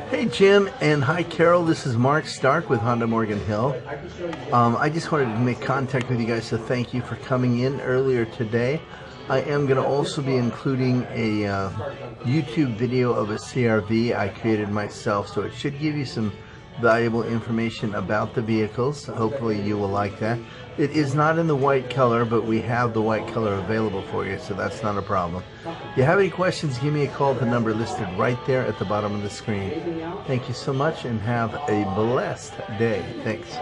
Hey Jim, and hi Carol, this is Mark Stark with Honda Morgan Hill. I just wanted to make contact with you guys to thank you for coming in earlier today. I am going to also be including a YouTube video of a CRV I created myself, so it should give you some valuable information about the vehicles. Hopefully you will like that. It is not in the white color, but we have the white color available for you, so that's not a problem. If you have any questions, give me a call at the number listed right there at the bottom of the screen. Thank you so much and have a blessed day. Thanks.